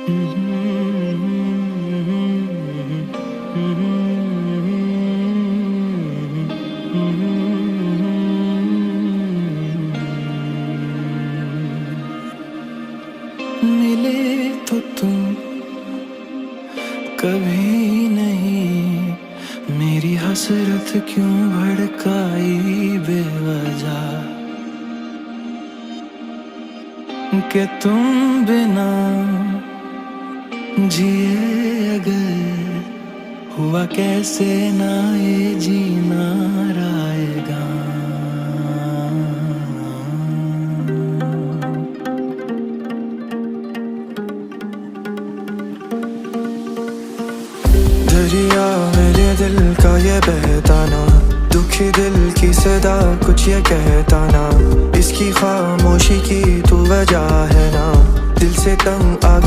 मिले तो तुम कभी नहीं, मेरी हसरत क्यों भड़काई बेवजह, कि तुम बिना जिए अगर हुआ कैसे ना ये जीना आएगा। दरिया मेरे दिल का ये बहताना, दुखी दिल की सदा कुछ ये कहता ना, इसकी खामोशी की तू वजह है ना, दिल से तंग आ गया।